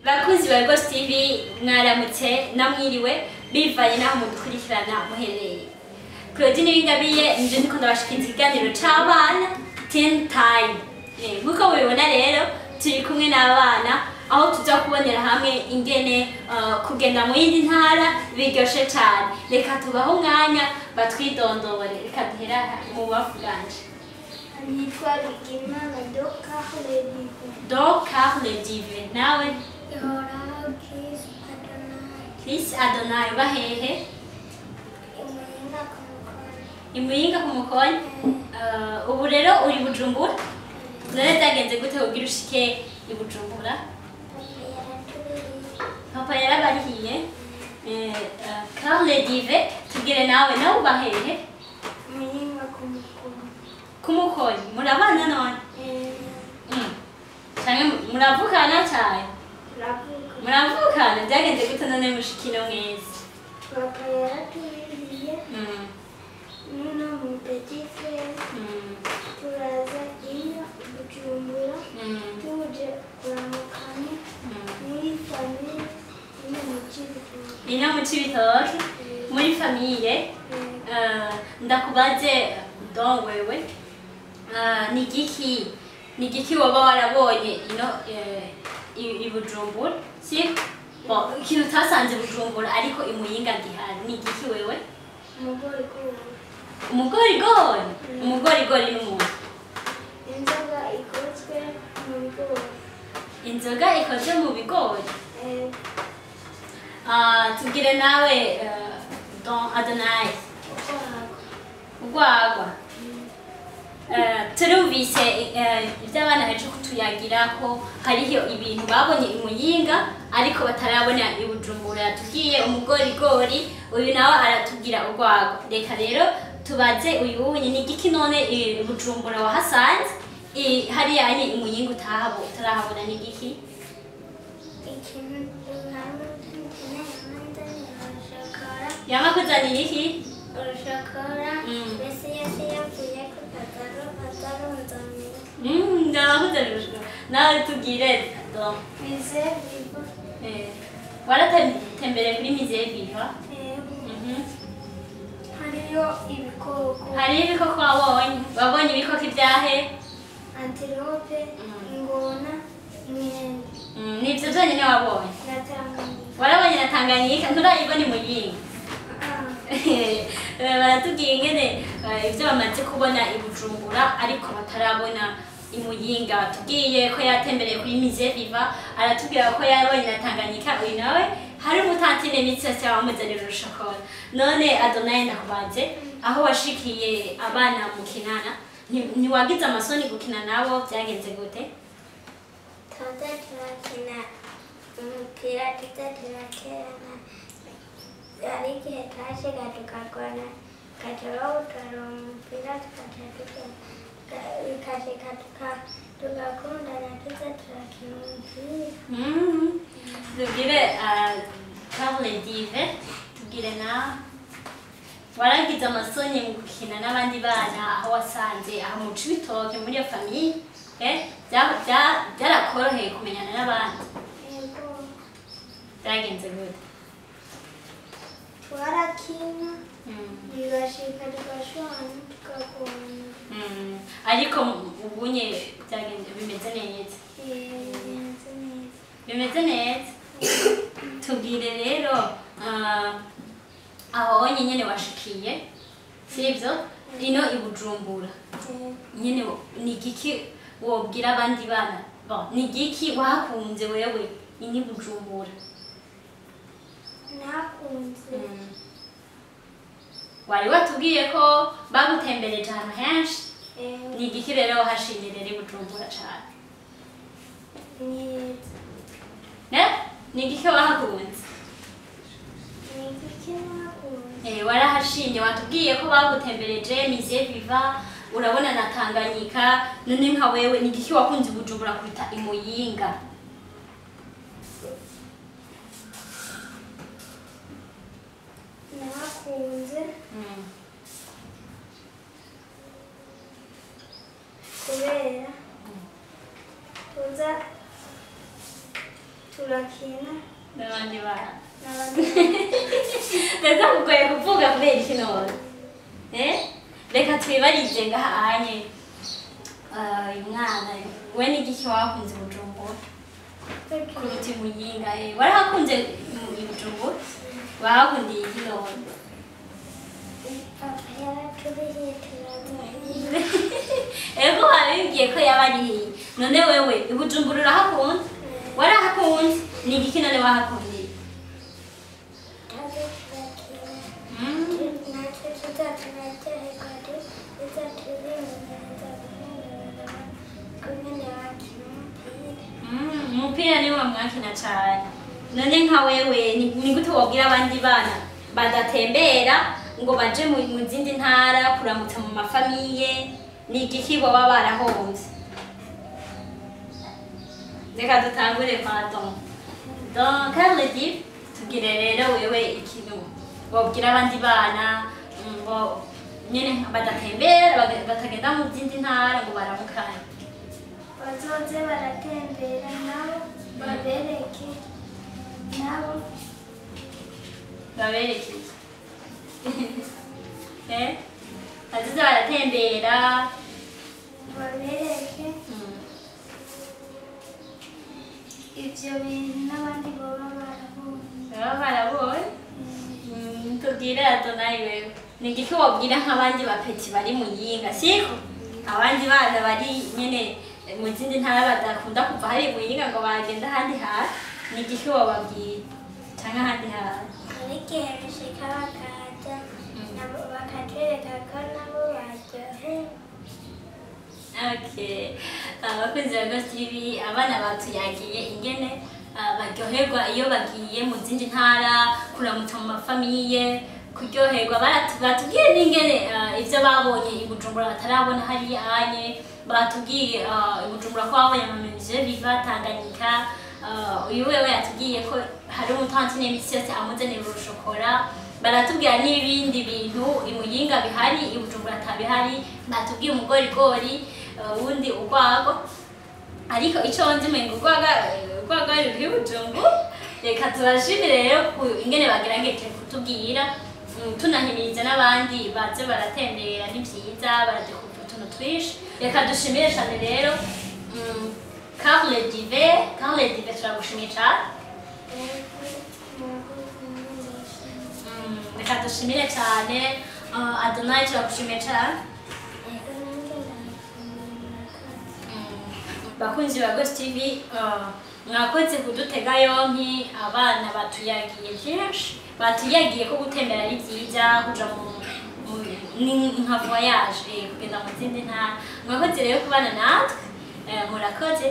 Bakunzi ba Ghost TV mwaramutse namwiriwe bivanye naho mudukurikirana muherereye. Claudine Bingabiye nje ndiko ndabashikiriza ikiganiro c'abana 10 time. Nkuko mubibona rero turi kumwe n'abana aho tuza kubonera hamwe ingene kugenda mu yindi ntara biryoshe cyane. Reka tubaho umwanya batwidondore. Reka duhera mu bavuganje. Nitwa Bigimana Dokarle Dive. Nawe? Vyahora, Chris Adonai bahehe? Imuyinga ku Mukonyi. Ubu rero uri Bujumbura? None byagenze gute kugira ushike i Bujumbura? Papa yarabarihiye. Karle Dive tugire nawe bahehe? Imuyinga ku Mukonyi. Ku Mukonyi murabana none? Cyane muravukana cyane? Muravukana byagenze gute none mushikino mwese? Papa yaratubiriye. Nuna mu petit frère. Turaza ino Bujumbura. Tuje kuramukanya. Muri famille. Ino mu Cibitoke. Muri famille. Ndakubaze don wewe. Ni igiki waba warabonye ino i Bujumbura? Si? Bon, ikintu utasanze Bujumbura ariko imuyinga gihari. Ni igiki wewe? Umugorigori. Umugorigori n'umuntu. Inzoga ikozwe mu bigori. Inzoga ikoze mu bigori. Tugire nawe don Adonai. Ugwagwa. Turumvise iby'abana baje kutuyagira ko hariho ibintu babonye imuyinga ariko batarabona i Bujumbura. Tugiye umugorigori, uyu nawe aratubwira ugwagwa. Reka rero tubaze uyu wunye ni igiki none i Bujumbura wahasanze hariya anye imuyinga utarahabona ni igiki? Yamakuzanira iki? Urushakara. Mbese yose yavuye ku kataro atarunzanira. Ndabakuzanira urushakara. Nawe tubwire don. Mise viva. Waratembereye kuri Mise Viva? Hariyo ibikoko. Hariyo ibikoko wabonye ibikoko ibyahe? Antilope, ingona, imyembe. Nibyo byonyine wabonye? Na Tanganyika. Warabonye na Tanganyika nturayibona imuyinga? Baratubwiye ingene ibyo bamaze kubona i Bujumbura ariko batarabona imuyinga. Tubwiye ko yatembereye kuri Mise Viva, aratubwira ko yabonye na Tanganyika. Uyu nawe hari umutantine mitsi cyangwa amuzanira urushakara. None Adonai ndakubaze aho washikiye abana mu kinana ntiwagize amasoni gukina nabo byagenze gute? Tuza turakina umupira turakina. Hari igihe twashika tukagwana tukawutwara umupira tukashika tugakundana tuza turakina umupira. Tubwire Karle Dive tubwire nawe waragize amasoni mu gukina n'abandi bana aho wasanze aho mu Cibitoke muri iyo famille byarakoroheye kumenyana n'abandi? Byagenze gute? Twarakina bigashika tugashwana tukagwana. Ariko ubunye byagenze bimeze neza? Bimeze neza. Tubwire rero aho nyine washikiye sibyo ino i Bujumbura nyine ni igiki wobwira abandi bana? Ni igiki wakunze wewe ini Bujumbura? Nakunze. Wari watubwiye ko bagutembereje ahantu henshi. Ni igiki rero wahashimira i Bujumbura cyane? Ni igiki wahakunze? Warahashimye. Watubwiye ko bagutembereje Mise Viva, urabona na Tanganyika. None nka wewe ni igiki wakunze Bujumbura kuruta imuyinga? Nakunze kubera tuza turakina n'abandi bana n'abandi ndaza kugoye kuvuga kubera iki none reka twibarize ngahanye uyu mwana we n'igiki wakunze Bujumbura kuruta Muyinga warahakunze Bujumbura wahakundiye iki none papa yaratubiriye turazahiriye ego wabibwiye ko yabariye none wewe Bujumbura urahakunze warahakunze ni igiki none wahakundiye umupira niwo mwakina cyane none nka wewe ni gute wabwira abandi bana badatembera ngo baje mu zindi ntara kuramutsa mu mafamiye ni igiki baba barahomvye reka dutangure pardon donc Carledi tugire rero wewe ikintu wabwira abandi bana ngo nyene badatembera batagenda mu zindi ntara ngo baramukanye bazoze baratembera nabo babereke nabo babereke bazoze baratembera babereke ivyo bintu n'abandi boba barabonye tubwire Adonai wewe ni igiki wabwira nk'abandi bapeti bari Muyinga siko abandi bana bari nyene mu zindi ntara badakunda kuva hari Muyinga ngo bagenda ahandi hafi ni igiki wababwira canke ahandi hafi igihe bishika bakaza nabo bakatwereka ko nabo baryohewe. Okay, abakunzi ba Ghost TV abana batuyagiye ingene baryoherwa iyo bagiye mu zindi ntara kuramutsa mu mafamiye kuryoherwa batubwiye n'ingene ivyo babonye i Bujumbura batarabona hariya anye batubwiye i Bujumbura ko babonye amamije biva Tanganyika uyu wewe yatubwiye ko hari umutantine imisi yose amuzanira urushokora baratubwira n'ibindi bintu i Muyinga bihari i Bujumbura atabihari batubwiye umugorigori wundi urwago ariko ico nzi mengo urwaga ruri Bujumbura reka tubashimire rero ingene bagerageje kutubwira tunahimiriza n'abandi baze baratembera ni vyiza baradekupa utuntu twinshi reka dushimire cyane rero Carledi turagushimiye cyane reka dushimire cyane Adonai turagushimiye cyane bakunzi ba Ghost TV mwakoze kudutega yompi abana batuyagiye byinshi batuyagiye ko gutembera ari byiza kuja nka voyage kugenda mu zindi ntara mwakoze rero kubana natwe murakoze